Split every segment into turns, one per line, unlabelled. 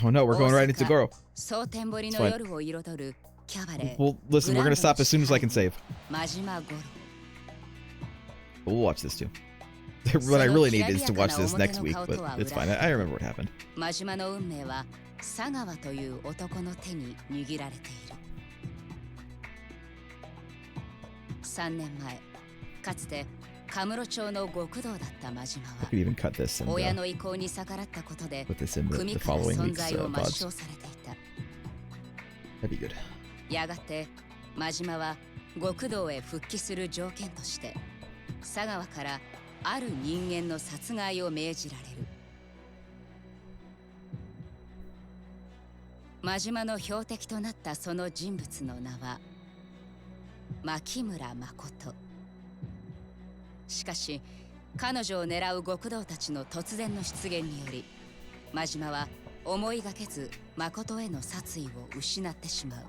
Oh no, we're going right into Goro. It's fine. Well, listen, we're gonna stop as soon as I can save. We'll watch this too. What I really need is to watch this next week, but it's fine. I remember what happened.
3年前、かつてカムロ町の極道だったマジマは、親の意向に逆らったことで、組から存在を抹消されていた。やがて、マジマは極道へ復帰する条件として、佐川からある人間の殺害を命じられる。マジマの標的となったその人物の名は、牧村誠。しかし彼女を狙う極道たちの突然の出現により、真島は思いがけず誠への殺意を失ってしまう。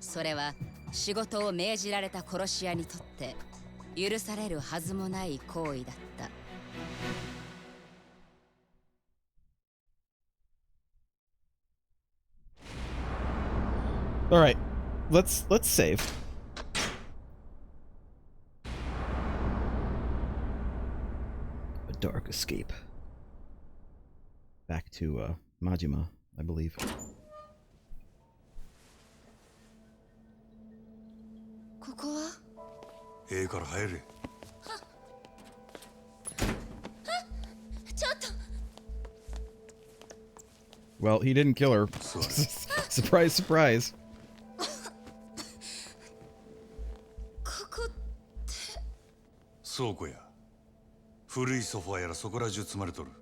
それは仕事を命じられた殺し屋にとって許されるはずもない行為だった。
All right. Let's save. A dark escape. Back to Majima, I believe.
ここは？
ええから入れ。
ちょっと。
Well, he didn't kill her. Surprise, surprise.
倉庫や古いソファーやらそこら中積まれとる。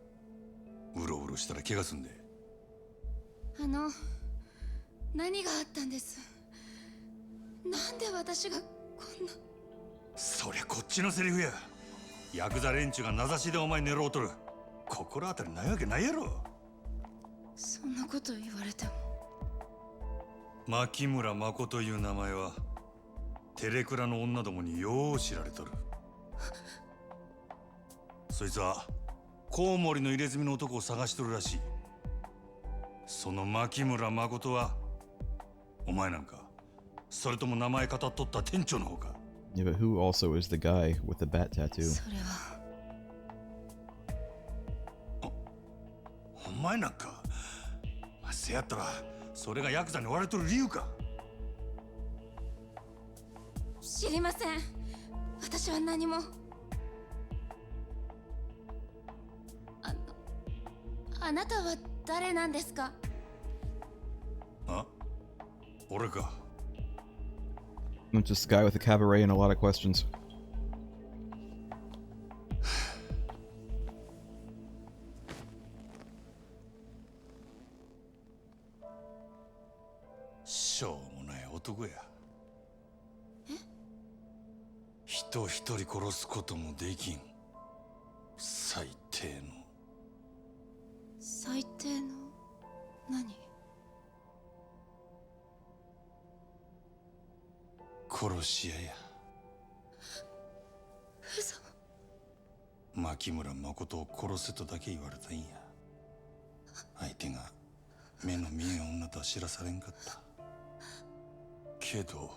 うろうろしたら怪我すんで。
何があったんです？なんで私がこんな。
そりゃこっちのセリフや。ヤクザ連中が名指しでお前狙おうとる。心当たりないわけないやろ。
そんなこと言われても。
牧村誠という名前はテレクラの女どもによう知られとる。そいつはコウモリの入れ墨の男を探しとるらしい。その牧村誠はお前なんか、それとも名前語っとった店長の方か。
Yeah, but who also is the guy with the bat tattoo?
それは。
お前なんか、せやったらそれがヤクザに追われとる理由か。
知りません。私は何も。あなたは誰なんですか？
あ、俺か。
I'm just a guy with a cabaret and a lot of questions.
しょうもない男や。人一人殺すこともできん最低の。
最低の何？
殺し屋や。
嘘。
牧村誠を殺せとだけ言われたんや。相手が目の見えん女とは知らされんかった。けど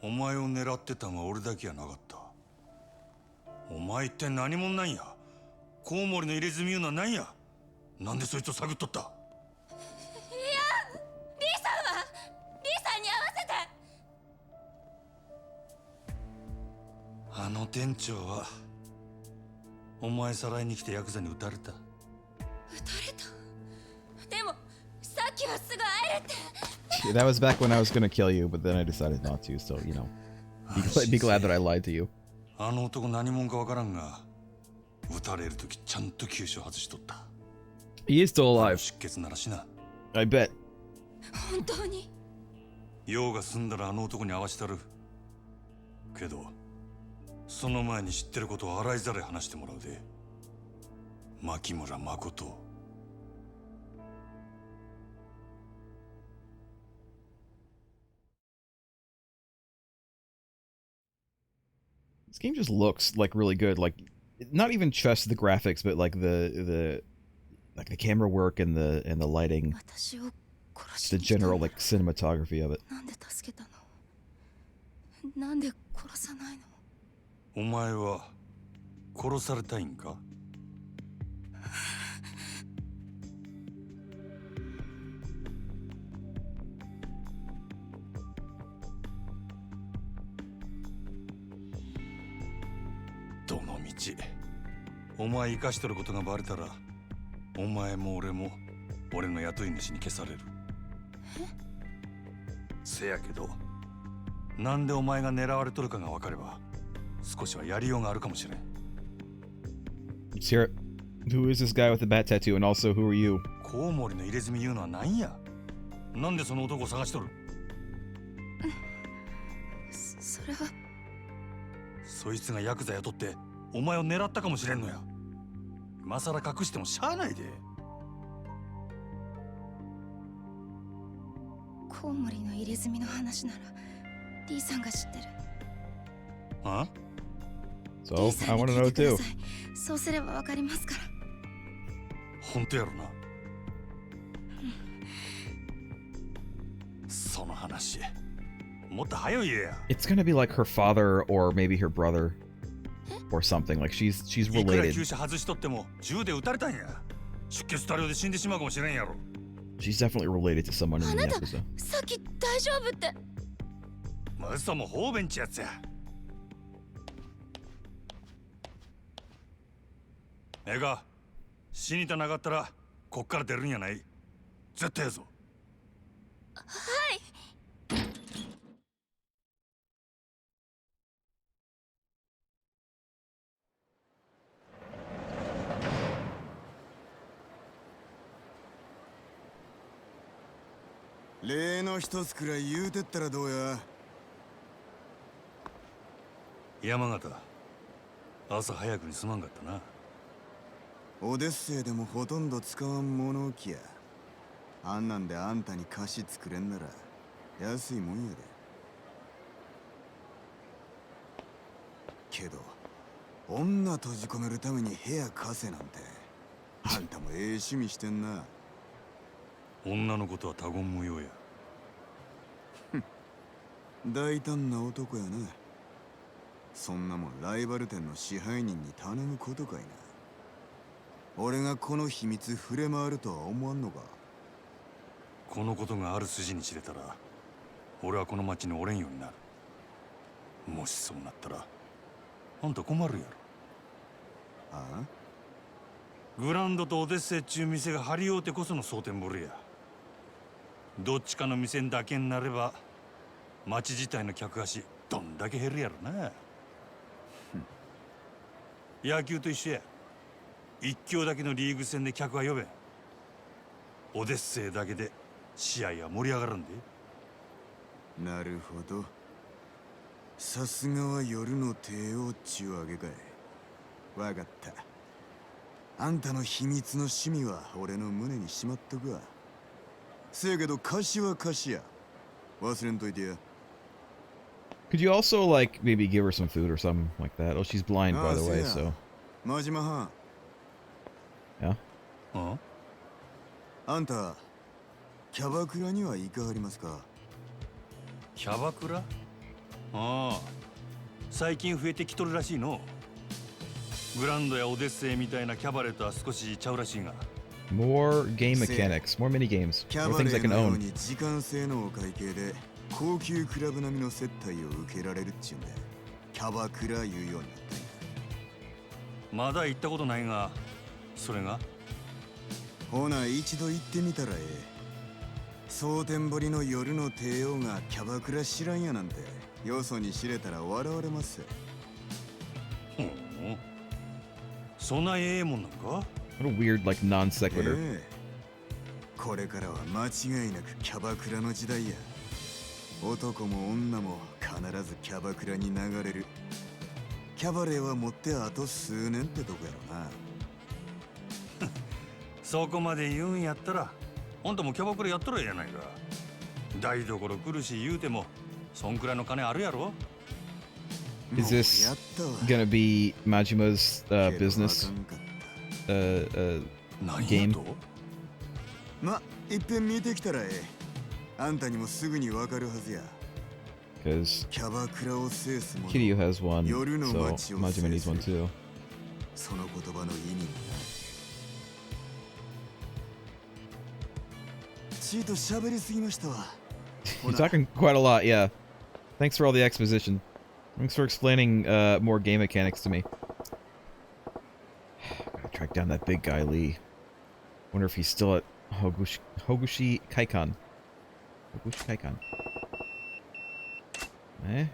お前を狙ってたんは俺だけやなかった。お前って何者なんや。コウモリの入れ墨いうのは何や。なんでそいつを探っとった。いや、
リーさんはリーさんに合わせて。
あの店長はお前さらいに来てヤクザに撃たれた。
撃たれた？でもさっきはすぐ会えるって。
Yeah, that was back when I was gonna kill you, but then I decided not to, so, you know. Be glad that I lied to you.
あの男何者かわからんが、撃たれるときちゃんと急所外しとった。
He is still alive.
出血ならしな。
I bet.
本当に？
用が済んだらあの男に会わしたる。けど、その前に知ってることを洗いざらい話してもらうで。牧村誠。
This game just looks like really good. Like, not even just the graphics, but like the like the camera work and the lighting,
私を殺し
the
に来たんだ
general like cinematography of it.
なんで助けたの？なんで殺さないの？
お前は殺されたいんか？どの道お前生かしとることがバレたらお前も俺も俺の雇い主に消される。せやけどなんでお前が狙われとるかが分かれば少しはやりようがあるかもしれん。
Let's hear it. Who is this guy with the bat tattoo, and also who are you?
コウモリの入れ墨言うのは何や？なんでその男を探しとる？
それは
そいつがヤクザ雇ってお前を狙ったかもしれんのや。今さら隠してもしゃあないで。
コウモリの入れ墨の話ならD さんが知ってる。
あ？
So
D さ
I
んに
want to
聞
know
いてくだ
too.
さい。そうすればわかりますから。
本当やろな。その話もっと早い言えや。
It's gonna be like her father or maybe her brother or something. Like she's
いくら
related.
注射外しとっても銃で撃たれたんや。出血多量で死んでしまうかもしれんやろ。
She's definitely related to someone in the Yakuza.
さっき大丈夫って。
嘘も方便ちやつや。ええか、死にたなかったらこっから出るんやない。絶対やぞ。
はい。
例の一つくらい言うてったらどうや。
山形、朝早くにすまんかったな。
オデッセイでもほとんど使わん物置や。あんなんであんたに貸し作れんなら安いもんやで。けど女閉じ込めるために部屋貸せなんてあんたもええ趣味してんな。
女のことは他言無用や。
大胆な男やな。そんなもんライバル店の支配人に頼むことかいな。俺がこの秘密触れ回るとは思わんのか。
このことがある筋に知れたら俺はこの町におれんようになる。もしそうなったらあんた困るやろ。
ああ、
グランドとオデッセイっちゅう店が張り合うてこその蒼天堀や。どっちかの店だけになれば町自体の客足どんだけ減るやろな。野球と一緒や。一強だけのリーグ戦で客は呼べん。オデッセイだけで試合は盛り上がらんで。
なるほど。さすがは夜の帝王っちゅうわけかい。わかった。あんたの秘密の趣味は俺の胸にしまっとくわ。せやけど貸しは貸しや。忘れんといてや。
Could you also like maybe give her some food or something like that? Oh, she's blind by the way, so
マジマハン。
yeah.
あ
あんたキャバクラには行かはりますか。
キャバクラ？ああ、最近増えてきとるらしいの。グランドやオデッセイみたいなキャバレーとは少しちゃうらしいが。
More game mechanics, more mini games,
キャ
more
バレ
things I
ー
can
のよう
own.
に時間制のお会計で高級クラブ並みの接待を受けられるっちゅうんでキャバクラ言うようになったんや。
まだ行ったことないが、それが？
ほな一度行ってみたらええ。蒼天堀の夜の帝王がキャバクラ知らんやなんてよそに知れたら笑われます。
ほう、そんなええもんなんか？
What a weird like non sequitur.
ええ、これからは間違いなくキャバクラの時代や。男も女も必ずキャバクラに流れる。キャバレーは持ってあと数年ってとこやろな。
そこまで言うんやったらあんたもキャバクラやったらええやないか。台所来るし言うてもそんくらいの金あるやろ。
Is this gonna be Majima's business game.
ま、一遍見てきたらええ。あんたにもすぐにわかるはずや。
Because
キャバクラを制す者
Kiryu has one,
夜の
so
街を
Majima
制
needs one
す
too.
その言葉の意味になる。ちーと喋りすぎましたわ。
You're talking quite a lot, yeah. Thanks for all the exposition. Thanks for explaining more game mechanics to me. Gotta track down that big guy, Lee. Wonder if he's still at Hogushi Kaikan. Hogushi Kaikan. Eh?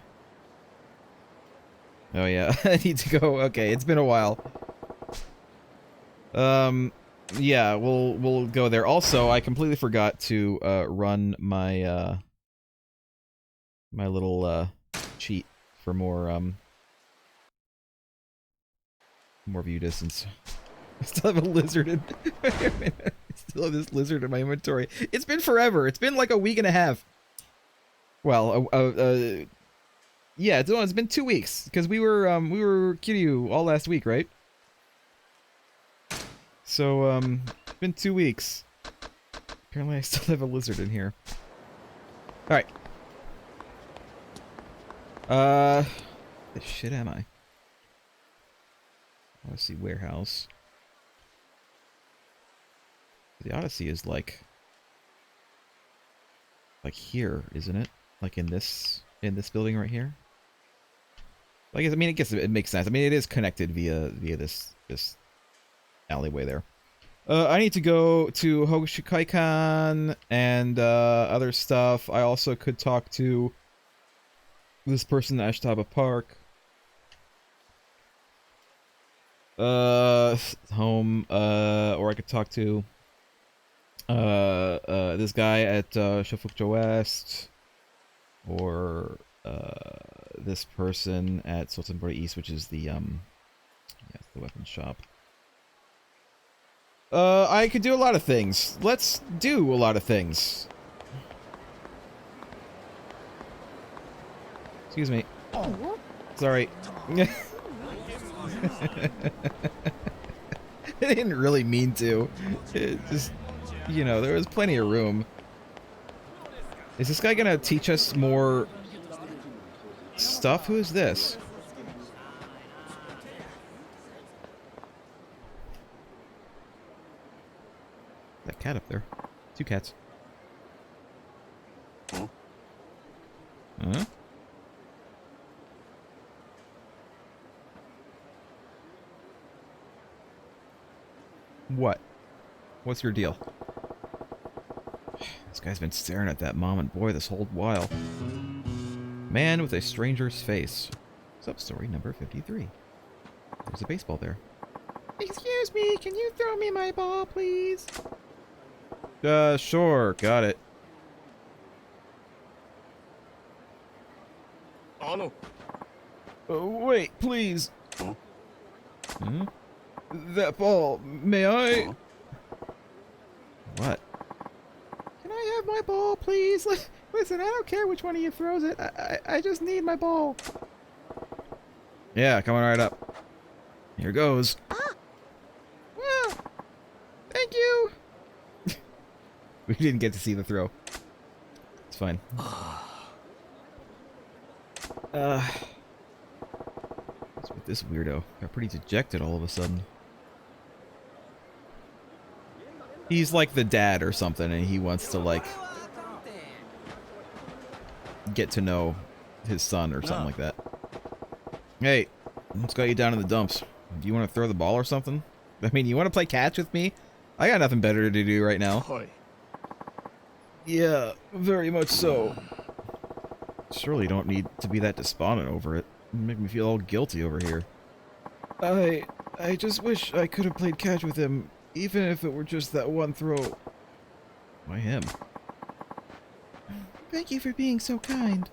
Oh yeah, I need to go. Okay, it's been a while. Yeah, we'll go there. Also, I completely forgot to run my my little cheat for more view distance. I still have a lizard in I still have this lizard in my inventory. It's been forever. It's been like a week and a half. Well, yeah, it's been 2 weeks because we were Kiryu all last week, right? So it's been 2 weeks. Apparently, I still have a lizard in here. All right. The shit am I? Odyssey warehouse. The Odyssey is like here, isn't it? Like in this building right here. I guess it makes sense. I mean, it is connected via this alleyway there. I need to go to Hogushikaikan and other stuff. I also could talk to this person at Ashtaba Park. Home. Or I could talk to this guy at Shofukjo West, or this person at Sotenbori East, which is the the weapons shop. I could do a lot of things. Let's do a lot of things. Excuse me. Sorry. I didn't really mean to. It just, you know, there was plenty of room. Is this guy gonna teach us more stuff? Who is this? That cat up there. 2 cats. Huh? What? What's your deal? This guy's been staring at that mom and boy this whole while. Man with a stranger's face. Sub-story number 53. There's a baseball there. Excuse me, can you throw me my ball, please? Sure, got it. Wait, please. Hmm? That ball, may I? What? Can I have my ball, please? Listen, I don't care which one of you throws it. I just need my ball. Yeah, coming right up. Here goes. Well, thank you. We didn't get to see the throw. It's fine. What's with this weirdo? Got pretty dejected all of a sudden. He's like the dad or something, and he wants to, like, get to know his son or something like that. Hey, what's got you down in the dumps? Do you want to throw the ball or something? I mean, you want to play catch with me? I got nothing better to do right now. Yeah, very much so. Surely don't need to be that despondent over it. Make me feel all guilty over here. I just wish I could have played catch with him, even if it were just that one throw. Why him? Thank you for being so kind.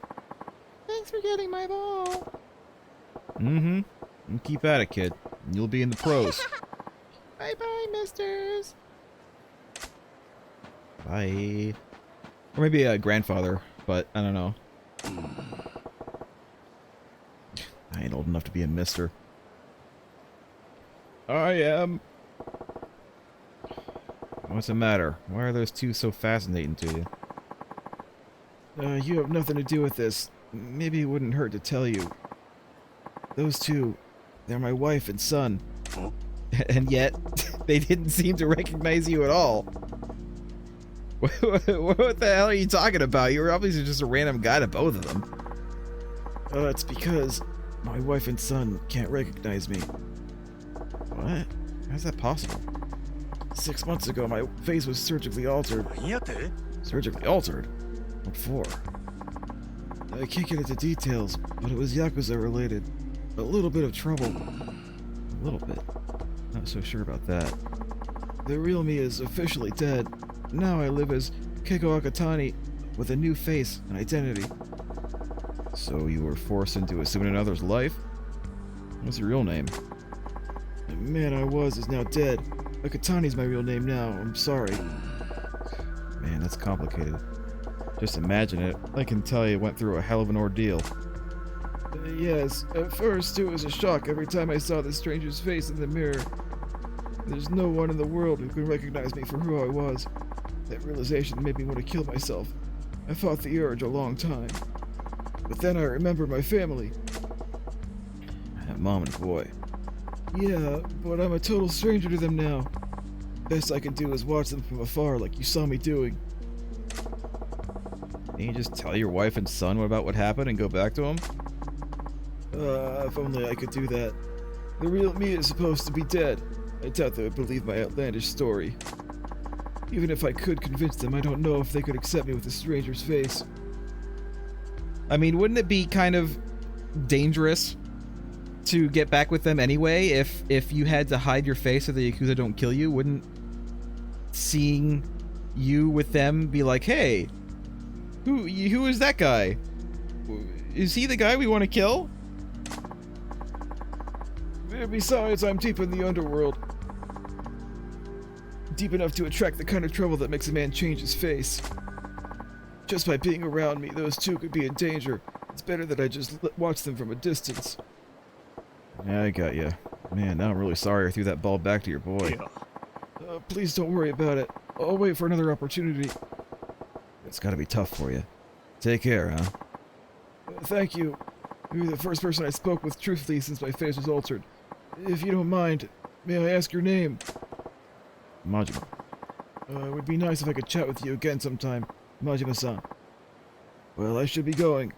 Thanks for getting my ball. Mm-hmm. And keep at it, kid. You'll be in the pros. Bye-bye, misters. Bye. Or maybe a grandfather, but I don't know. I ain't old enough to be a mister. I am. What's the matter? Why are those two so fascinating to you? You have nothing to do with this. Maybe it wouldn't hurt to tell you. Those two, they're my wife and son.
Huh?
And yet, they didn't seem to recognize you at all. What the hell are you talking about? You were obviously just a random guy to both of them. It's because my wife and son can't recognize me. What? How's that possible? 6 months ago, my face was surgically altered. Surgically altered? What for? I can't get into details, but it was Yakuza related. A little bit of trouble. A little bit. Not so sure about that. The real me is officially dead. Now I live as Keiko Akatani with a new face and identity. So you were forced into assuming another's life? What's your real name? The man I was is now dead. Akatani's my real name now. I'm sorry. Man, that's complicated. Just imagine it. I can tell you went through a hell of an ordeal. Yes, at first it was a shock every time I saw the stranger's face in the mirror. There's no one in the world who can recognize me for who I was. That realization made me want to kill myself. I fought the urge a long time. But then I remembered my family. I have mom and boy. Yeah, but I'm a total stranger to them now. Best I can do is watch them from afar like you saw me doing. Can you just tell your wife and son about what happened and go back to them? If only I could do that. The real me is supposed to be dead. I doubt they would believe my outlandish story. Even if I could convince them, I don't know if they could accept me with a stranger's face. I mean, wouldn't it be kind of dangerous to get back with them anyway if you had to hide your face so the Yakuza don't kill you? Wouldn't seeing you with them be like, hey, who is that guy? Is he the guy we want to kill? Besides, I'm deep in the underworld. Deep enough to attract the kind of trouble that makes a man change his face. Just by being around me, those two could be in danger. It's better that I just watch them from a distance. Yeah, I got you. Man, now I'm really sorry I threw that ball back to your boy. Please don't worry about it. I'll wait for another opportunity. It's gotta be tough for you. Take care, huh? Thank you. You're the first person I spoke with truthfully since my face was altered. If you don't mind, may I ask your name? Majima. It would be nice if I could chat with you again sometime, Majima-san. Well, I should be going.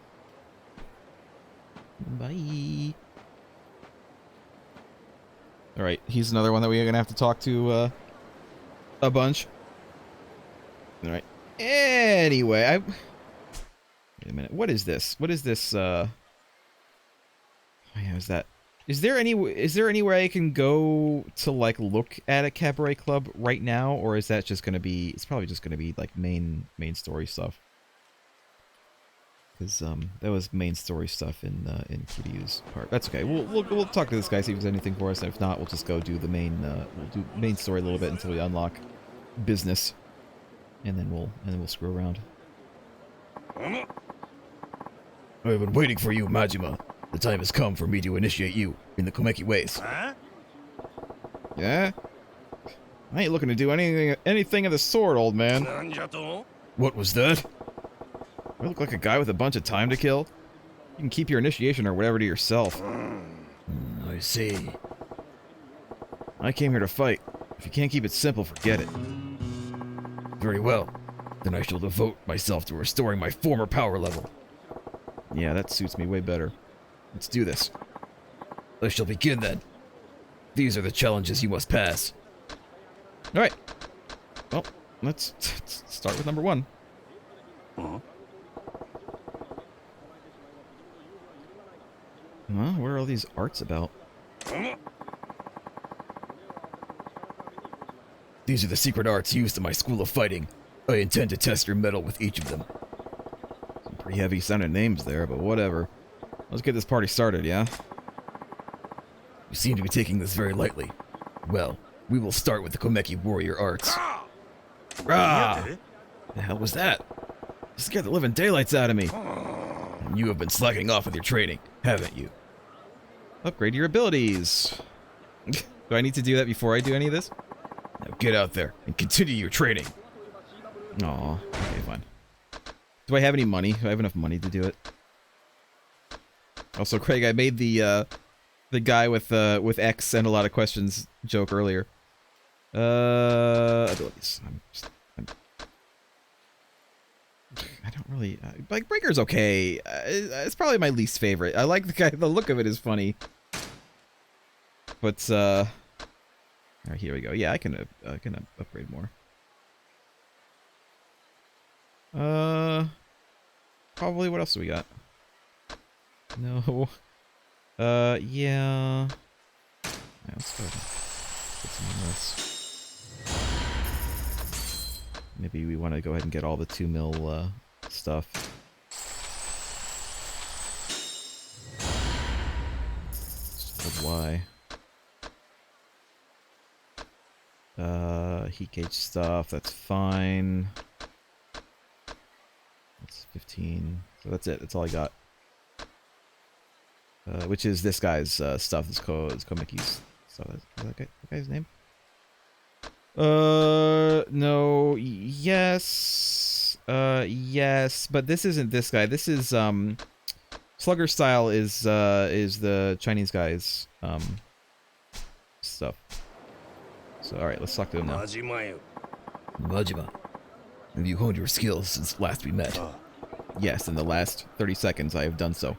Bye. Alright, he's another one that we're gonna have to talk to, a bunch. Alright. Anyway, wait a minute. What is this? What is this, oh yeah, is that... Is there any way I can go to, like, look at a cabaret club right now? Or is that just gonna be... It's probably just gonna be, like, main story stuff. Because, that was main story stuff in Kiryu's part. That's okay. We'll talk to this guy, see if there's anything for us. And if not, we'll just go do the main, we'll do main story a little bit until we unlock business. And then we'll screw around. I've been waiting for you, Majima. The time has come for me to initiate you in the Komeki ways. Huh? Yeah? I ain't looking to do anything of the sort, old man. What was that? I look like a guy with a bunch of time to kill? You can keep your initiation or whatever to yourself. I see. I came here to fight. If you can't keep it simple, forget it. Very well. Then I shall devote myself to restoring my former power level. Yeah, that suits me way better. Let's do this. I shall begin then. These are the challenges you must pass. Alright. Well, let's start with number 1. Huh? Well, what are all these arts about? These are the secret arts used in my school of fighting. I intend to test your mettle with each of them. Some pretty heavy sounding names there, but whatever. Let's get this party started, yeah? You seem to be taking this very lightly. Well, we will start with the Komeki warrior arts. Rah! The hell was that? You scared the living daylights out of me. And you have been slacking off with your training, haven't you? Upgrade your abilities. Do I need to do that before I do any of this? Now get out there and continue your training. Aw, okay, fine. Do I have any money? Do I have enough money to do it? Also, Craig, I made the guy with X and a lot of questions joke earlier. Abilities. I don't really like Breaker's okay. It's probably my least favorite. I like the guy. The look of it is funny. But all right, here we go. Yeah, I can upgrade more. Probably. What else do we got? No. Yeah. Let's go. Put some on this. Maybe we want to go ahead and get all the 2 mil stuff. Why? Heat gauge stuff. That's fine. That's 15. So that's it. That's all I got. Which is this guy's stuff. This Komiki's stuff. Is that guy's name? No. Yes. Yes. But this isn't this guy. This is Slugger Style is the Chinese guy's stuff. So all right, let's talk to him now. Majima, have you honed your skills since last we met? Yes, in the last 30 seconds I have done so.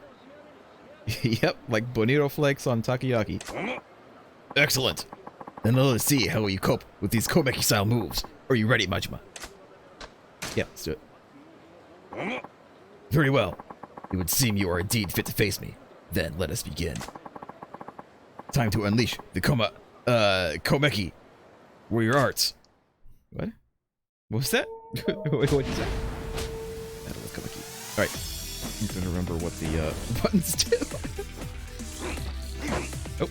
Yep, like bonito flakes on takoyaki. Excellent. Then let us see how you cope with these Komeki style moves. Are you ready, Majima? Yeah, let's do it. Very well. It would seem you are indeed fit to face me. Then let us begin. Time to unleash the Komeki warrior arts. What? What was that? What did you say? Komeki. All right. I'm gonna remember what the buttons do. Oh.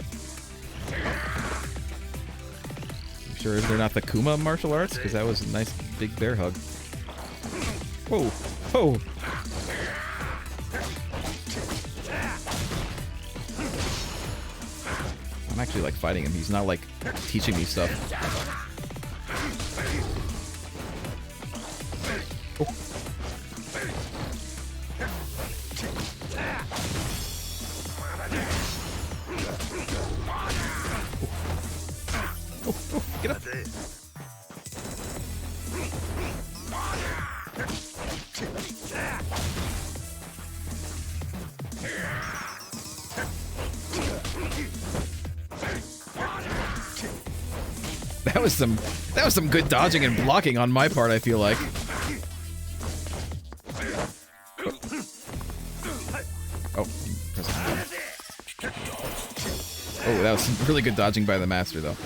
I'm sure they're not the Kuma martial arts, because that was a nice big bear hug. Whoa. Whoa. I'm actually like fighting him. He's not like teaching me stuff. Oh. Oh, get up. That was some good dodging and blocking on my part, I feel like. Oh, oh, that was some really good dodging by the master, though.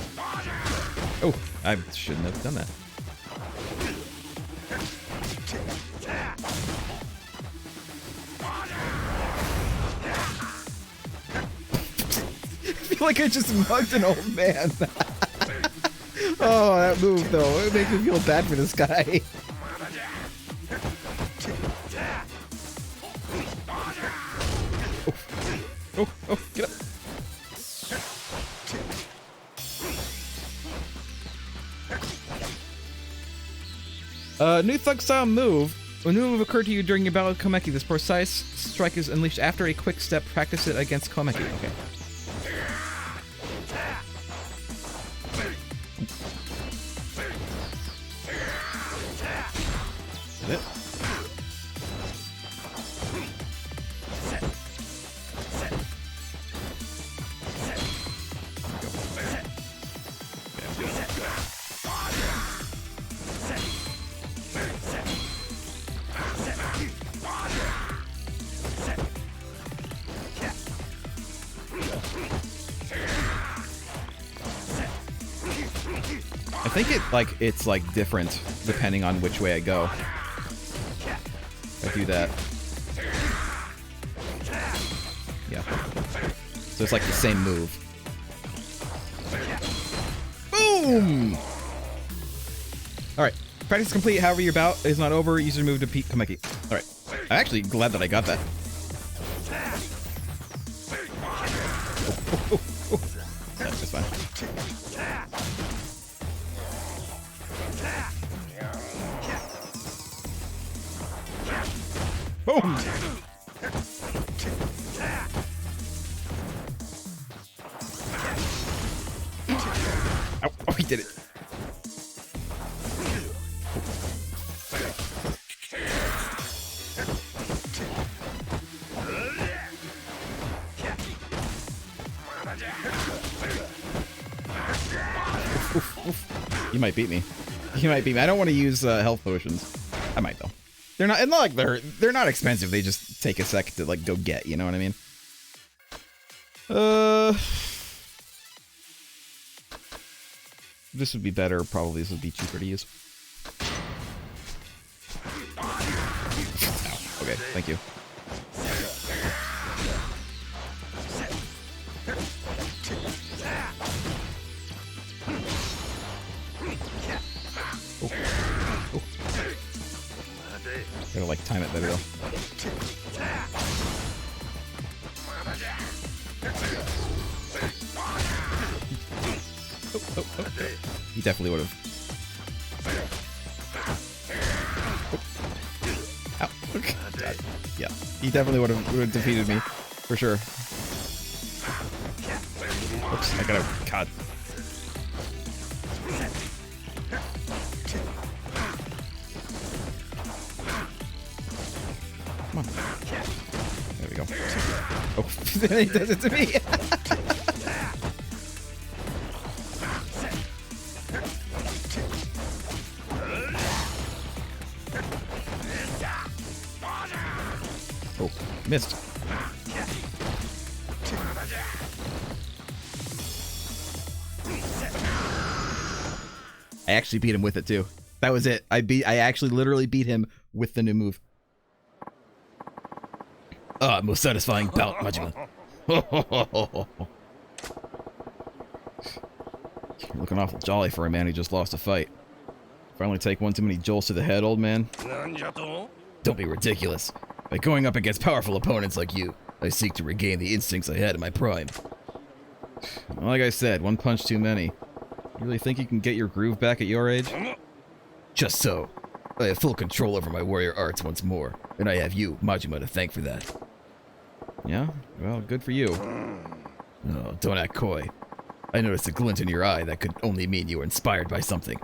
Oh, I shouldn't have done that. I feel like I just mugged an old man. Oh, that move, though. It makes me feel bad for this guy. Oh, get up. New thug style move. When a new move occurred to you during your battle with Komeki, this precise strike is unleashed after a quick step. Practice it against Komeki. Okay. It. I think it's like different depending on which way I go. If I do that. Yeah. So it's like the same move. Boom! Alright. Practice complete. However, your bout is not over. Use your move to beat Komeki. Alright. I'm actually glad that I got that. Oh. That's fine. Boom! Ow. Oh, he did it. You might beat me. You might beat me. I don't want to use health potions. I might though. They're not like they're not expensive. They just take a second to like go get. You know what I mean? This would be better. Probably this would be cheaper to use. Ow. Okay, thank you. Gotta like time it better though. He definitely would have. Ow. Yeah, he definitely would have defeated me for sure. Oops, I gotta. God. Come on. There we go. Oh, he does it to me. Oh, missed. I actually beat him with it too. That was it. I actually literally beat him with the new move. Ah, most satisfying bout, Majima. You're looking awful jolly for a man who just lost a fight. Finally take one too many jolts to the head, old man. Don't be ridiculous. By going up against powerful opponents like you, I seek to regain the instincts I had in my prime. Like I said, one punch too many. You really think you can get your groove back at your age? Just so. I have full control over my warrior arts once more, and I have you, Majima, to thank for that. Yeah? Well, good for you. Oh, don't act coy. I noticed a glint in your eye that could only mean you were inspired by something.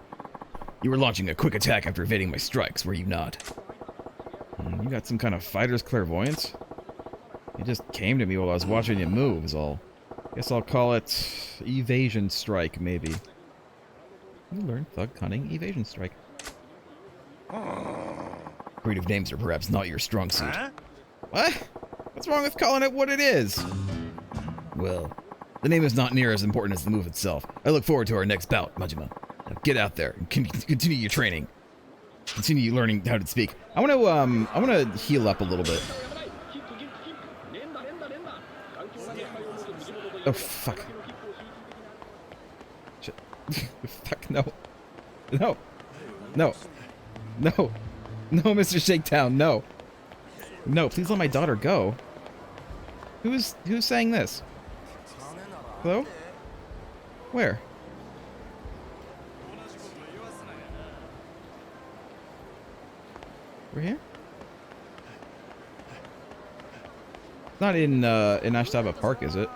You were launching a quick attack after evading my strikes, were you not? You got some kind of fighter's clairvoyance? It just came to me while I was watching you move, is all. Guess I'll call it evasion strike, maybe. You learned thug cunning evasion strike. Creative names are perhaps not your strong suit. Huh? What? What's wrong with calling it what it is? Well, the name is not near as important as the move itself. I look forward to our next bout, Majima. Now get out there and continue your training. Continue learning how to speak. I want to heal up a little bit. Oh fuck. Shit. Fuck no. No. No. No. No, Mr. Shakedown, no. No, please let my daughter go. Who's saying this? Hello? Where? We're here? It's not in Ashtaba Park, is it?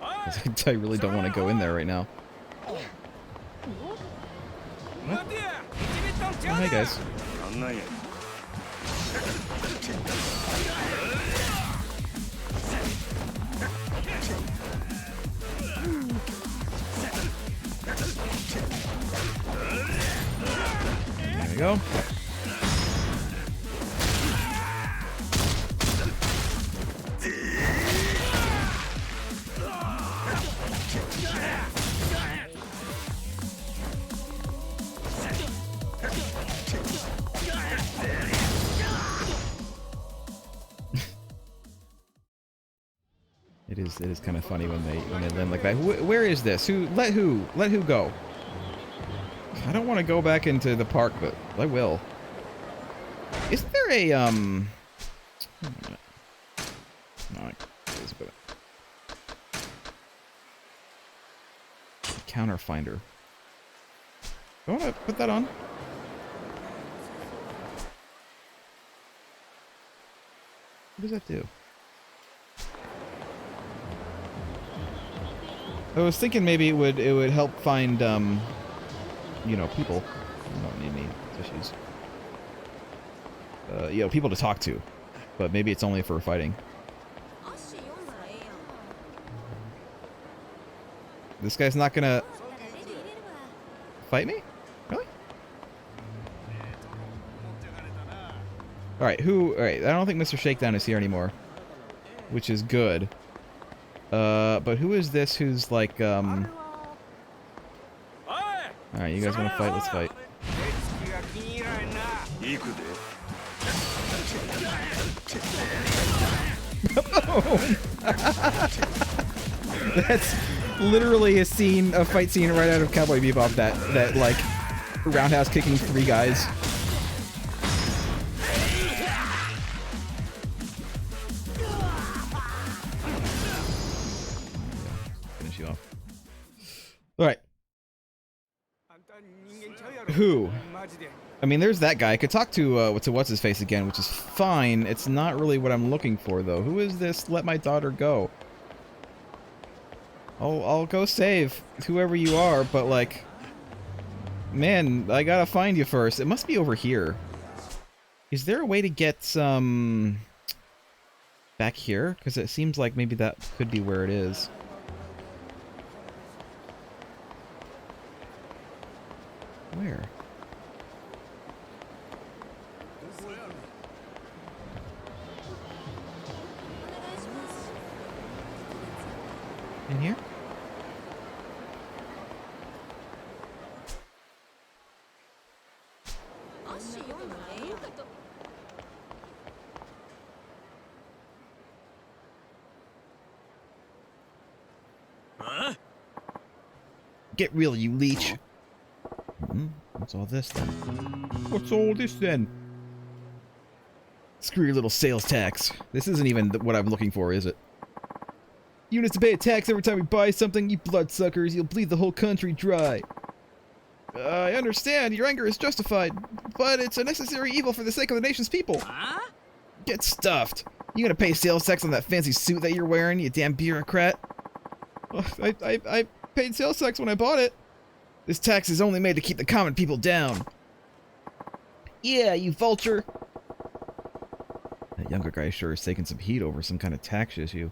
I really don't want to go in there right now. What? Oh, hey guys. There we go. It is kind of funny when they land like that. Where is this? Let who go? I don't want to go back into the park, but I will. Isn't there a No, counter finder. I want to put that on. What does that do? I was thinking maybe it would help find you know, people. I don't need any tissues. You know, people to talk to. But maybe it's only for fighting. This guy's not gonna fight me? Really? Alright, alright, I don't think Mr. Shakedown is here anymore. Which is good. But who is this who's like, Alright, you guys wanna fight? Let's fight. That's literally a fight scene right out of Cowboy Bebop, that like, roundhouse kicking 3 guys. Finish you off. Alright. Who? I mean, there's that guy. I could talk to what's-his-face again, which is fine. It's not really what I'm looking for, though. Who is this? Let my daughter go. I'll go save whoever you are, but, like... Man, I gotta find you first. It must be over here. Is there a way to get some... back here? Because it seems like maybe that could be where it is. Where? In here? Get real, you leech. What's all this then? What's all this then? Screw your little sales tax. This isn't even what I'm looking for, is it? Units to pay a tax every time we buy something, you bloodsuckers. You'll bleed the whole country dry. I understand. Your anger is justified, but it's a necessary evil for the sake of the nation's people. Get stuffed. You gonna pay sales tax on that fancy suit that you're wearing, you damn bureaucrat? I paid sales tax when I bought it. This tax is only made to keep the common people down. Yeah, you vulture. That younger guy sure is taking some heat over some kind of tax issue.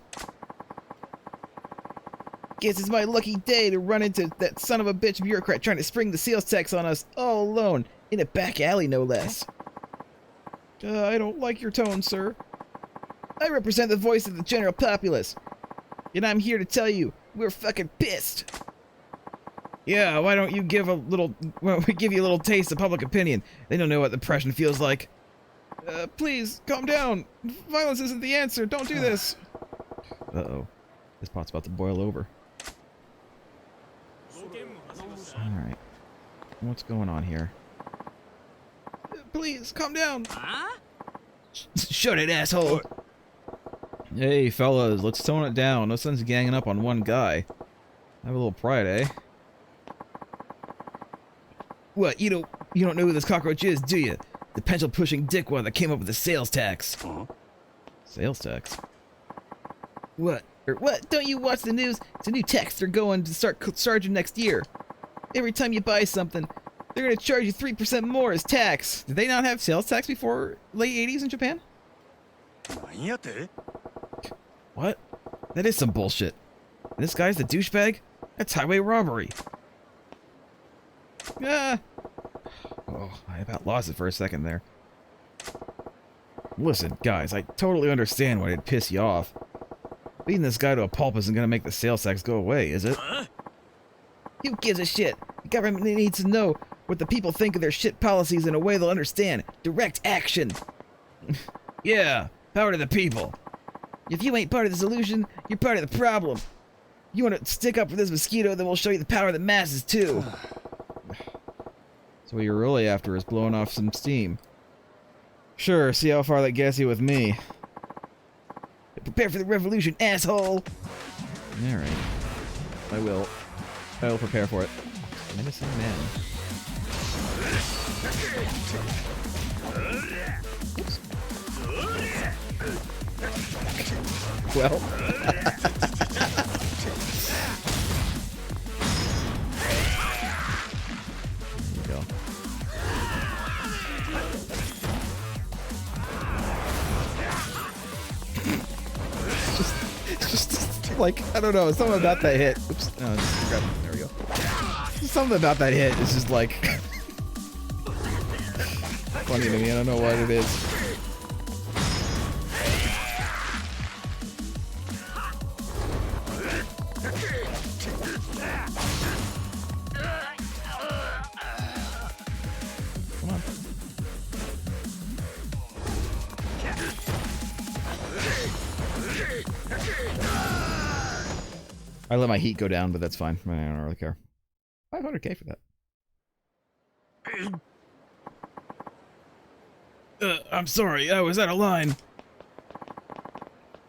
Guess it's my lucky day to run into that son of a bitch bureaucrat trying to spring the sales tax on us all alone, in a back alley no less. I don't like your tone, sir. I represent the voice of the general populace, and I'm here to tell you, we're fucking pissed. Yeah, why don't you give we give you a little taste of public opinion. They don't know what depression feels like. Please, calm down. Violence isn't the answer. Don't do this. Uh-oh. This pot's about to boil over. Alright. What's going on here? Please, calm down. Shut it, asshole. Hey, fellas, let's tone it down. No sense ganging up on one guy. Have a little pride, eh? What, you don't know who this cockroach is, do you? The pencil-pushing dickwad that came up with the sales tax. Sales tax? What? What? Don't you watch the news? It's a new tax they're going to start charging next year. Every time you buy something, they're going to charge you 3% more as tax. Did they not have sales tax before late 80s in Japan? What? That is some bullshit. And this guy's the douchebag? That's highway robbery. Ah! Oh, I about lost it for a second there. Listen, guys, I totally understand why it'd piss you off. Beating this guy to a pulp isn't gonna make the sales tax go away, is it? Who gives a shit? The government needs to know what the people think of their shit policies in a way they'll understand. Direct action! Yeah, power to the people. If you ain't part of the solution, you're part of the problem. You want to stick up for this mosquito, then we'll show you the power of the masses, too. So what you're really after is blowing off some steam. Sure, see how far that gets you with me. Prepare for the revolution, asshole! Alright. I will prepare for it. Menacing man. Oops. well. There you go. It's just like, I don't know, something about that hit. Oops, no, there we go. Something about that hit is just like funny to me. I don't know what it is. Come on. I let my heat go down, but that's fine. I don't really care. 500k for that. I'm sorry, I was out of line.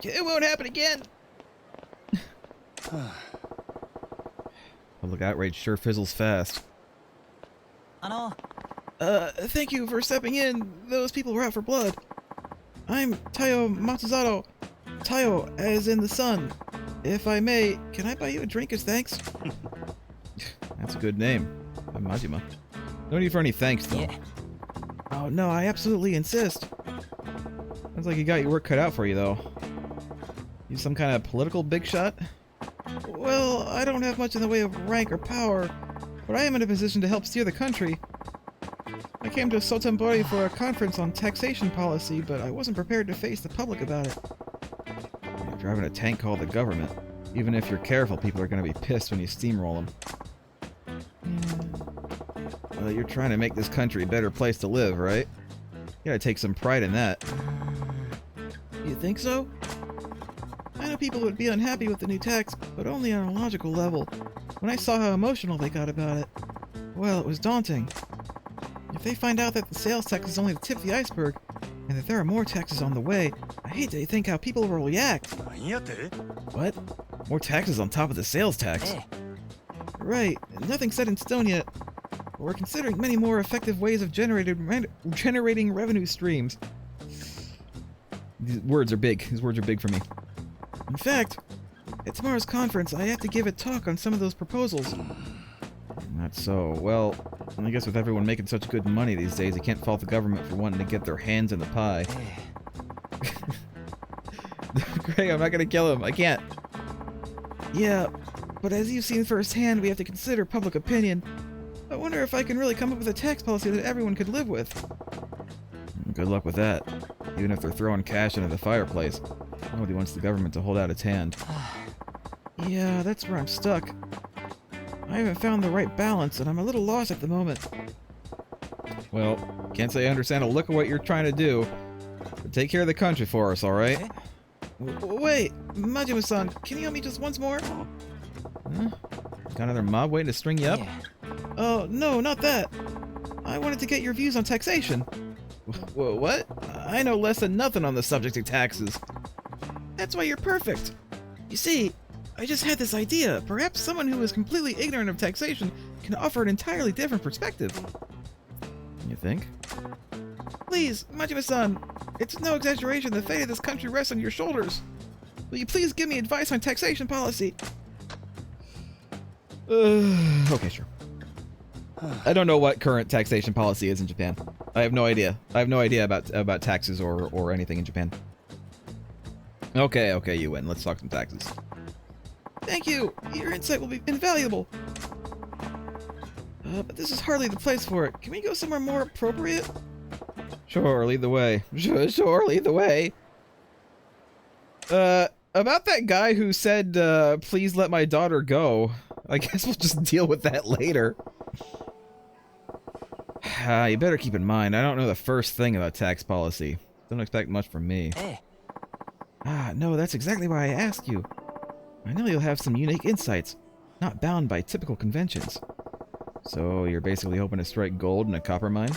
It won't happen again. Public outrage sure fizzles fast. Thank you for stepping in. Those people were out for blood. I'm Tayo Matsuzato. Tayo, as in the sun. If I may, can I buy you a drink as thanks? That's a good name. I'm Majima. No need for any thanks, though. Yeah. Oh, no, I absolutely insist. Sounds like you got your work cut out for you, though. You some kind of political big shot? Well, I don't have much in the way of rank or power, but I am in a position to help steer the country. I came to Sotenbori for a conference on taxation policy, but I wasn't prepared to face the public about it. You're driving a tank called the government. Even if you're careful, people are going to be pissed when you steamroll them. Well, you're trying to make this country a better place to live, right? You gotta take some pride in that. You think so? I know people would be unhappy with the new tax, but only on a logical level. When I saw how emotional they got about it, well, it was daunting. If they find out that the sales tax is only the tip of the iceberg, and that there are more taxes on the way, I hate to think how people will react. What? More taxes on top of the sales tax? Right, nothing set in stone yet. We're considering many more effective ways of generating revenue streams. These words are big. These words are big for me. In fact, at tomorrow's conference, I have to give a talk on some of those proposals. Not so. Well, I guess with everyone making such good money these days, you can't fault the government for wanting to get their hands in the pie. Greg, I'm not gonna kill him. I can't. Yeah, but as you've seen firsthand, we have to consider public opinion. I wonder if I can really come up with a tax policy that everyone could live with. Good luck with that. Even if they're throwing cash into the fireplace, nobody wants the government to hold out its hand. Yeah, that's where I'm stuck. I haven't found the right balance, and I'm a little lost at the moment. Well, can't say I understand a lick of what you're trying to do, but take care of the country for us, alright? Wait, Majima-san, can you help me just once more? Huh? Got another mob waiting to string you up? Oh, no, not that. I wanted to get your views on taxation. What? I know less than nothing on the subject of taxes. That's why you're perfect. You see, I just had this idea. Perhaps someone who is completely ignorant of taxation can offer an entirely different perspective. You think? Please, Majima-san, it's no exaggeration the fate of this country rests on your shoulders. Will you please give me advice on taxation policy? Okay, sure. I don't know what current taxation policy is in Japan. I have no idea. I have no idea about taxes or anything in Japan. Okay, you win. Let's talk some taxes. Thank you! Your insight will be invaluable! But this is hardly the place for it. Can we go somewhere more appropriate? Sure, lead the way. Sure, lead the way. About that guy who said, please let my daughter go. I guess we'll just deal with that later. You better keep in mind, I don't know the first thing about tax policy. Don't expect much from me. No, that's exactly why I asked you. I know you'll have some unique insights, not bound by typical conventions. So, you're basically hoping to strike gold in a copper mine?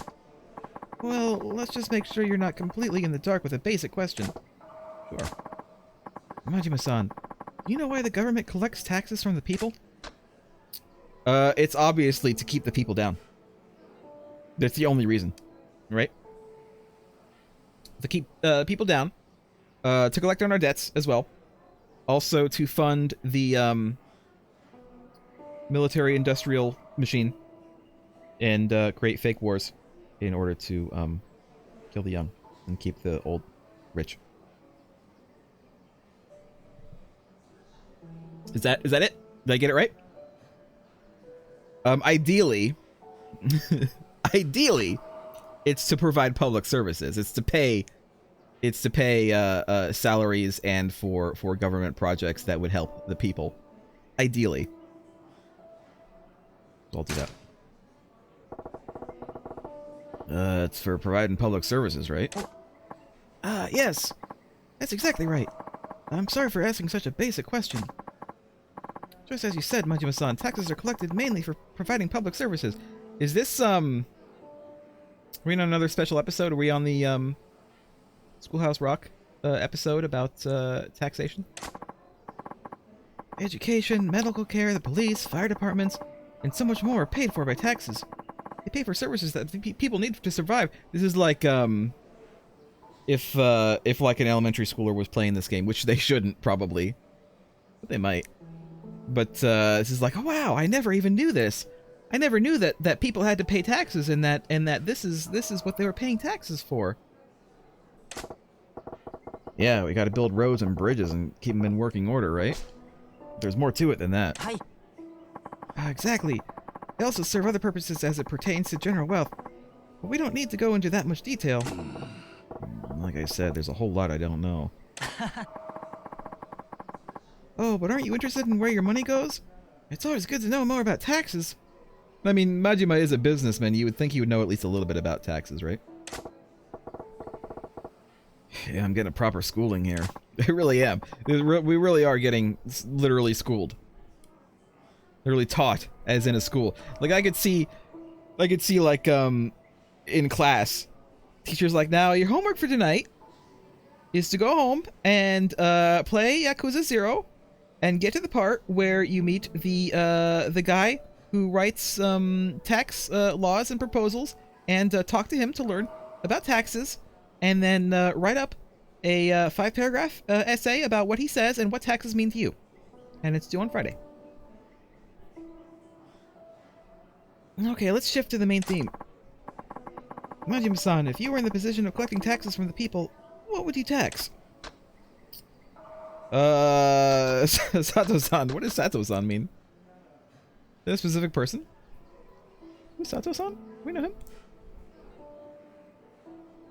Well, let's just make sure you're not completely in the dark with a basic question. Sure. Majima-san, you know why the government collects taxes from the people? It's obviously to keep the people down. That's the only reason, right? To keep people down, to collect on our debts as well, Also to fund the military-industrial machine and create fake wars in order to kill the young and keep the old rich. Is that it? Did I get it right? Ideally, ideally, it's to provide public services. It's to pay salaries and for government projects that would help the people. Ideally. So I'll do that. It's for providing public services, right? Yes. That's exactly right. I'm sorry for asking such a basic question. Just as you said, Majima-san, taxes are collected mainly for providing public services. Is this, are we on another special episode? Are we on the, Schoolhouse Rock, episode about, taxation? Education, medical care, the police, fire departments, and so much more are paid for by taxes. They pay for services that people need to survive. This is like, if like an elementary schooler was playing this game, which they shouldn't, probably. But they might. But this is like, oh wow, I never even knew this. I never knew that people had to pay taxes and that this is what they were paying taxes for. Yeah, we got to build roads and bridges and keep them in working order, right? There's more to it than that.
Hi.
Exactly. They also serve other purposes as it pertains to general wealth. But we don't need to go into that much detail. Like I said, there's a whole lot I don't know. Oh, but aren't you interested in where your money goes? It's always good to know more about taxes. I mean, Majima is a businessman. You would think he would know at least a little bit about taxes, right? Yeah, I'm getting a proper schooling here. I really am. We really are getting literally schooled. Literally taught, as in a school. Like, I could see like, in class, teacher's like, now, your homework for tonight is to go home and, play Yakuza 0 and get to the part where you meet the guy who writes, tax, laws and proposals and, talk to him to learn about taxes and then, write up a, 5-paragraph, essay about what he says and what taxes mean to you. And it's due on Friday. Okay, let's shift to the main theme. Majima-san, if you were in the position of collecting taxes from the people, what would you tax? Sato-san. What does Sato-san mean? Is that a specific person? Who's Sato-san? We know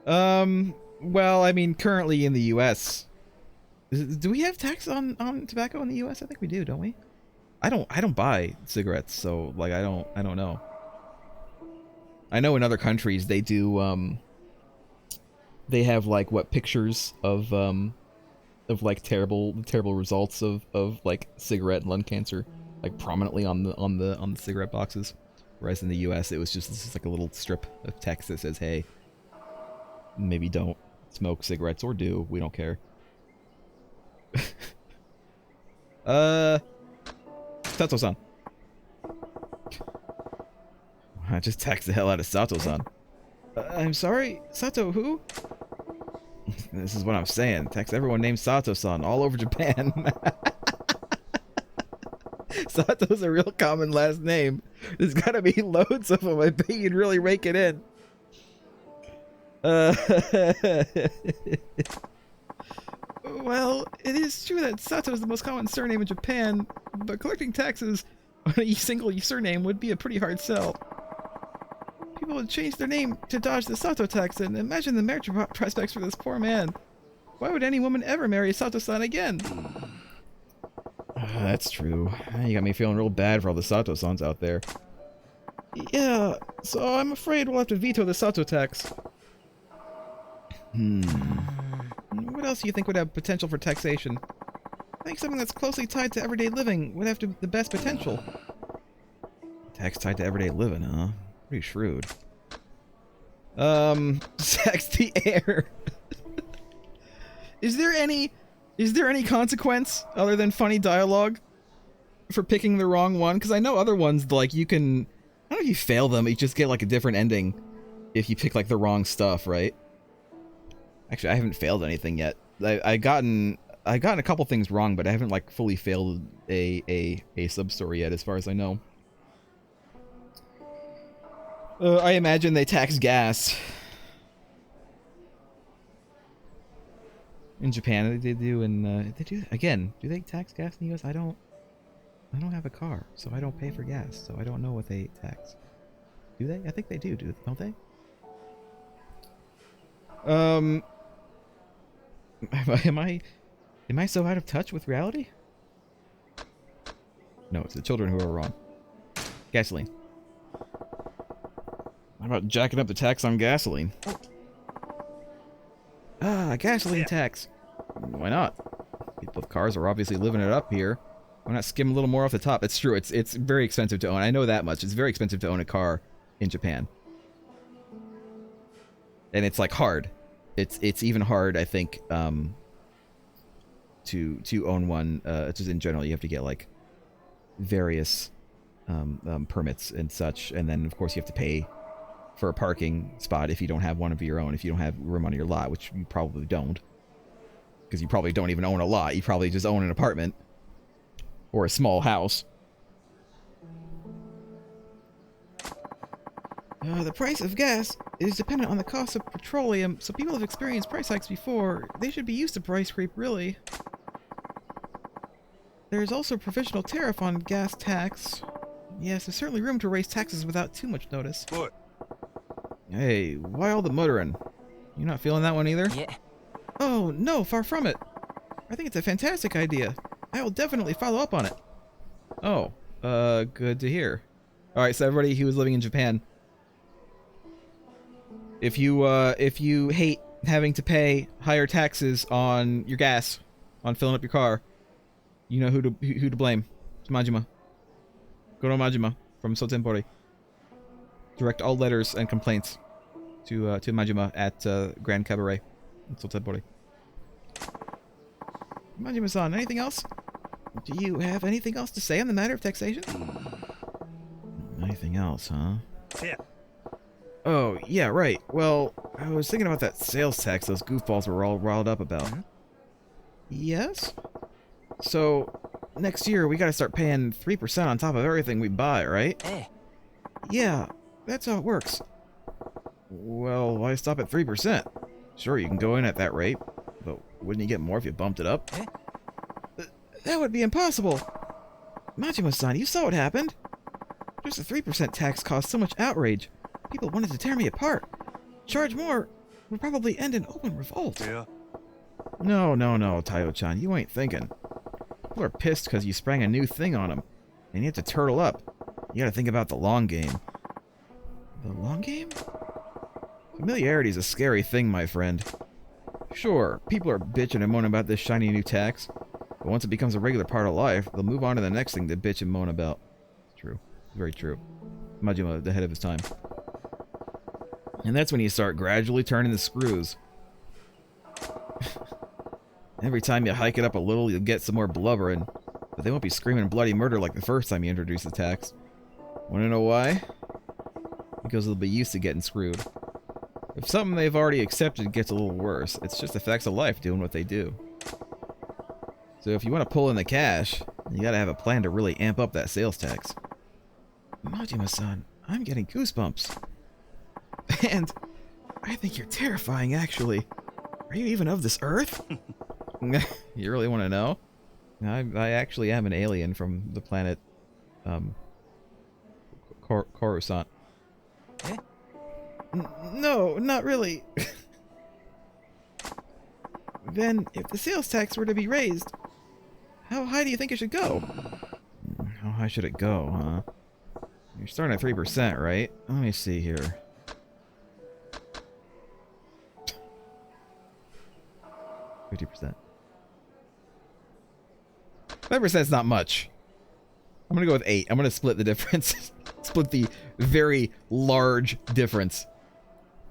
him. Well, I mean, currently in the U.S. Do we have tax on tobacco in the U.S.? I think we do, don't we? I don't buy cigarettes, so, like, I don't know. I know in other countries they do, they have, like, what, pictures of like terrible results of like cigarette and lung cancer, like prominently on the cigarette boxes. Whereas in the US it was just like a little strip of text that says, hey, maybe don't smoke cigarettes, or do, we don't care. Sato-san. I just taxed the hell out of Sato-san. I'm sorry, Sato who? This is what I'm saying. Tax everyone named Sato-san all over Japan. Sato's a real common last name. There's gotta be loads of them. I bet you'd really rake it in. Well, it is true that Sato is the most common surname in Japan, but collecting taxes on a single surname would be a pretty hard sell. People would change their name to dodge the Sato tax, and imagine the marriage prospects for this poor man. Why would any woman ever marry Sato-san again? That's true. You got me feeling real bad for all the Sato-sans out there. Yeah, so I'm afraid we'll have to veto the Sato tax. What else do you think would have potential for taxation? I think something that's closely tied to everyday living would have the best potential. Tax tied to everyday living, huh? Pretty shrewd. Tax the air. Is there any consequence other than funny dialogue for picking the wrong one? Because I know other ones, like, you can, I don't know if you fail them, you just get like a different ending if you pick like the wrong stuff, right? Actually, I haven't failed anything yet. I've gotten I've gotten a couple things wrong, but I haven't like fully failed a sub-story yet, as far as I know. I imagine they tax gas in Japan. They do in they do again. Do they tax gas in the US? I don't have a car, so I don't pay for gas, so I don't know what they tax. Do they? I think they do, don't they? Am I so out of touch with reality? No, it's the children who are wrong. Gasoline. How about jacking up the tax on gasoline? Ah, gasoline tax. Why not? People with cars are obviously living it up here. Why not skim a little more off the top? It's true. It's very expensive to own. I know that much. It's very expensive to own a car in Japan. And it's like hard. It's even hard, I think, to own one. Just in general, you have to get like various permits and such, and then of course you have to pay for a parking spot if you don't have one of your own. If you don't have room on your lot, which you probably don't, because you probably don't even own a lot. You probably just own an apartment or a small house. The price of gas is dependent on the cost of petroleum, so people have experienced price hikes before. They should be used to price creep, really. There is also a provisional tariff on gas tax. Yes, there's certainly room to raise taxes without too much notice.
What?
Hey, why all the muttering? You not feeling that one either?
Yeah.
Oh, no, far from it. I think it's a fantastic idea. I will definitely follow up on it. Oh, good to hear. Alright, so everybody who is living in Japan, if you hate having to pay higher taxes on your gas, on filling up your car, you know who to blame. It's Majima. Go to Majima from Sotenbori. Direct all letters and complaints to Majima at Grand Cabaret in Sotenbori. Majima-san, anything else? Do you have anything else to say on the matter of taxation? Anything else, huh?
Yeah.
Oh, yeah, right. Well, I was thinking about that sales tax those goofballs were all riled up about.
Mm-hmm.
Yes? So, next year we gotta start paying 3% on top of everything we buy, right?
Eh.
Yeah, that's how it works. Well, why stop at 3%? Sure, you can go in at that rate, but wouldn't you get more if you bumped it up?
Eh?
That would be impossible! Majima-san, you saw what happened! Just a 3% tax caused so much outrage. People wanted to tear me apart. Charge more would probably end in open revolt.
Yeah.
No, Tayo-chan, you ain't thinking. People are pissed because you sprang a new thing on them, and you have to turtle up. You gotta think about the long game. The long game? Familiarity is a scary thing, my friend. Sure, people are bitching and moaning about this shiny new tax, but once it becomes a regular part of life, they'll move on to the next thing to bitch and moan about. It's true. Very true. Majima, ahead of his time. And that's when you start gradually turning the screws. Every time you hike it up a little, you'll get some more blubbering, but they won't be screaming bloody murder like the first time you introduce the tax. Wanna know why? Because they'll be used to getting screwed. If something they've already accepted gets a little worse, it's just the facts of life doing what they do. So if you want to pull in the cash, you gotta have a plan to really amp up that sales tax. Majima-san, I'm getting goosebumps. And I think you're terrifying, actually. Are you even of this earth? You really want to know? I actually am an alien from the planet, Coruscant.
Eh?
No, not really. Then, if the sales tax were to be raised, how high do you think it should go? How high should it go, huh? You're starting at 3%, right? Let me see here. 50%. 5% is not much. I'm gonna go with 8. I'm gonna split the difference. Split the very large difference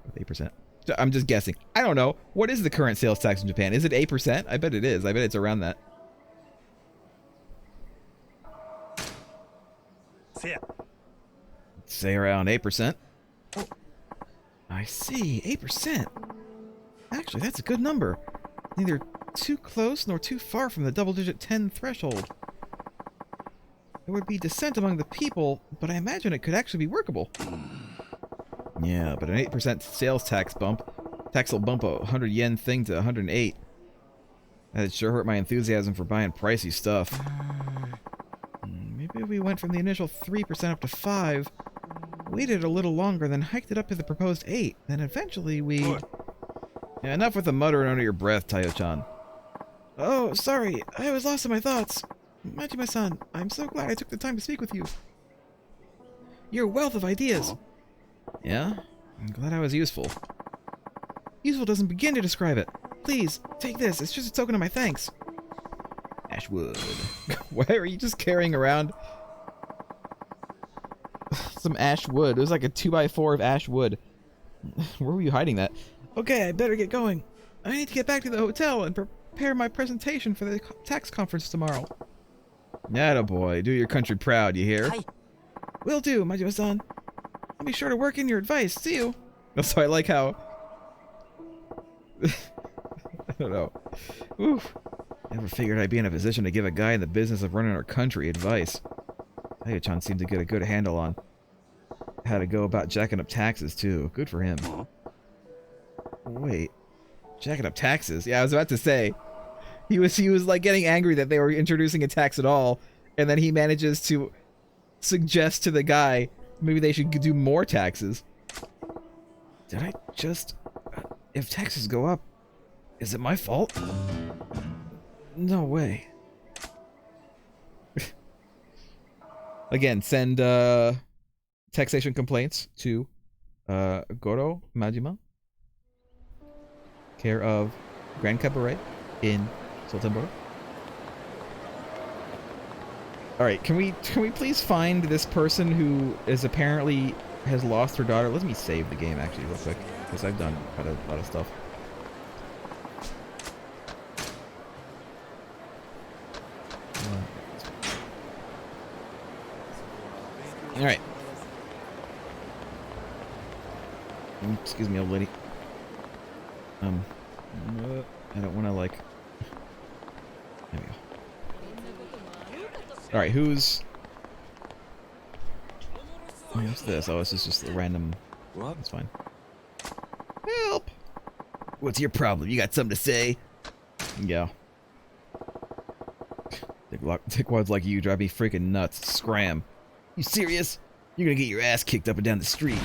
with 8%. I'm just guessing. I don't know. What is the current sales tax in Japan? Is it 8%? I bet it is. I bet it's around that.
Yeah.
Say around 8%. Oh, I see. 8%. Actually, that's a good number. Neither too close nor too far from the double-digit 10 threshold. There would be dissent among the people, but I imagine it could actually be workable. Yeah, but an 8% sales tax will bump a 100 yen thing to 108. That'd sure hurt my enthusiasm for buying pricey stuff. Maybe if we went from the initial 3% up to 5, waited a little longer, then hiked it up to the proposed 8, then eventually we... Yeah, enough with the muttering under your breath, Tayo-chan. Oh, sorry, I was lost in my thoughts. Majima-san, I'm so glad I took the time to speak with you. You're a wealth of ideas. Yeah? I'm glad I was useful. Useful doesn't begin to describe it. Please, take this. It's just a token of my thanks. Ashwood. Why are you just carrying around some ash wood? It was like a 2x4 of ash wood. Where were you hiding that? Okay, I better get going. I need to get back to the hotel and prepare my presentation for the tax conference tomorrow. Attaboy, do your country proud, you hear? Hi. Will do, Majima-san. I'll be sure to work in your advice. See you. Also, I like how... I don't know. Oof. Never figured I'd be in a position to give a guy in the business of running our country advice. Tayo-chan seemed to get a good handle on how to go about jacking up taxes, too. Good for him. Wait. Jacking up taxes? Yeah, I was about to say. He was like getting angry that they were introducing a tax at all, and then he manages to suggest to the guy maybe they should do more taxes. Did I just... if taxes go up, is it my fault? No way. Again, send taxation complaints to Goro Majima, care of Grand Cabaret in Sultanboro. Alright, can we please find this person who is apparently has lost her daughter? Let me save the game actually real quick, because I've done quite a lot of stuff. Alright. Excuse me, old lady. I don't want to, like... There we go. Alright, who's... What's this? Oh, this is just a random... What? That's fine. Help! What's your problem? You got something to say? Yeah. Dickwads like you drive me freaking nuts. Scram. You serious? You're gonna get your ass kicked up and down the street.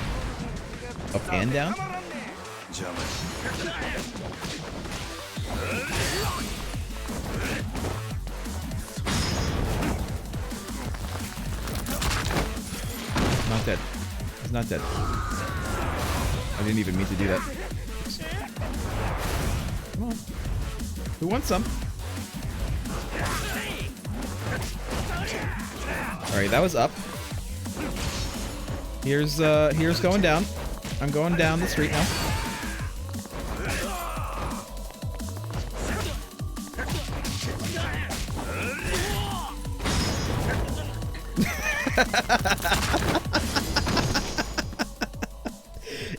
Up and down? Not dead. He's not dead. I didn't even mean to do that. Come on. Who wants some? Alright, that was up. Here's going down. I'm going down the street now.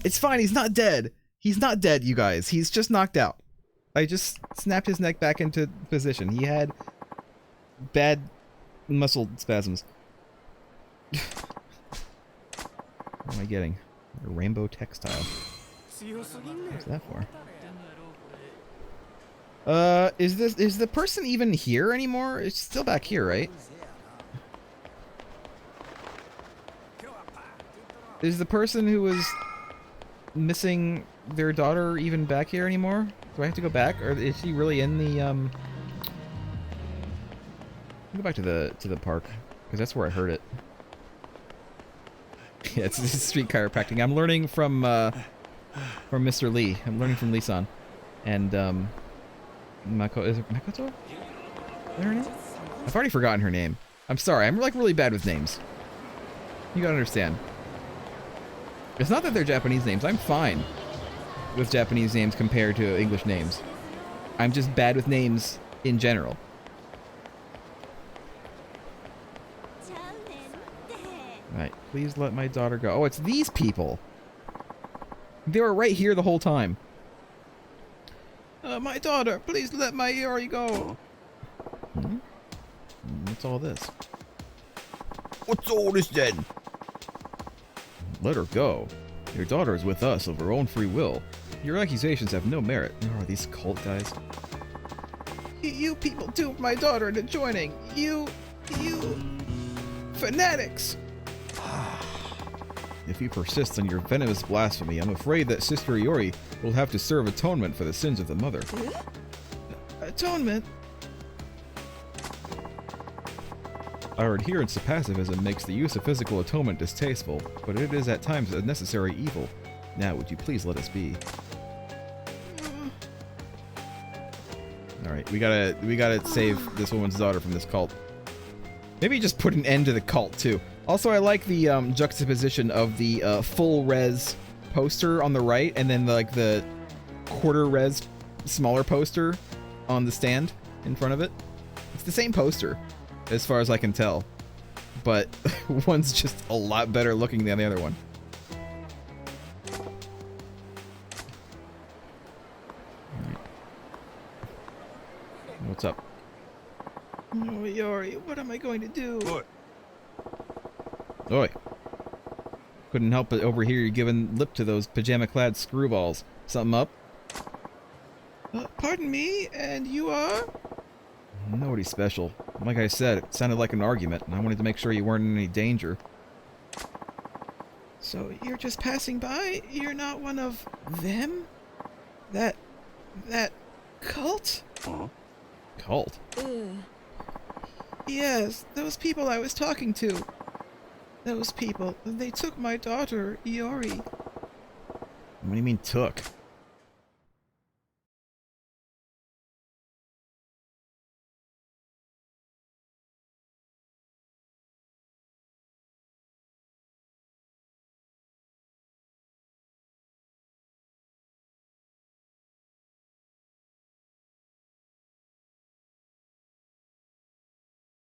It's fine, he's not dead. He's not dead, you guys. He's just knocked out. I just snapped his neck back into position. He had bad muscle spasms. What am I getting? A rainbow textile. What's that for? Is the person even here anymore? It's still back here, right? Is the person who was missing their daughter even back here anymore? Do I have to go back, or is she really in the Go back to the park, because that's where I heard it. Yeah, it's street chiropractic. I'm learning from Mr. Lee. I'm learning from Lee-san. And is it Makoto? Is that her name? I've already forgotten her name. I'm sorry. I'm like really bad with names. You gotta understand. It's not that they're Japanese names. I'm fine with Japanese names compared to English names. I'm just bad with names in general. Right, please let my daughter go. Oh, it's these people. They were right here the whole time. My daughter, please let my Iori go. Hmm? What's all this? What's all this then? Let her go. Your daughter is with us of her own free will. Your accusations have no merit. Oh, these cult guys. You people duped my daughter into joining. You fanatics. If you persist on your venomous blasphemy, I'm afraid that Sister Iori will have to serve atonement for the sins of the mother. Atonement? Our adherence to pacifism makes the use of physical atonement distasteful, but it is at times a necessary evil. Now, would you please let us be? Alright, we gotta save this woman's daughter from this cult. Maybe just put an end to the cult, too. Also, I like the juxtaposition of the full-res poster on the right, and then the quarter-res smaller poster on the stand in front of it. It's the same poster, as far as I can tell. But one's just a lot better looking than the other one. Right. What's up? Oh, Iori, what am I going to do?
What?
Oi. Couldn't help but overhear you giving lip to those pajama-clad screwballs. Something up? Pardon me, and you are? Nobody special. Like I said, it sounded like an argument, and I wanted to make sure you weren't in any danger. So you're just passing by? You're not one of them? That cult?
Huh?
Cult? Yes, those people I was talking to. Those people, they took my daughter, Iori. What do you mean took?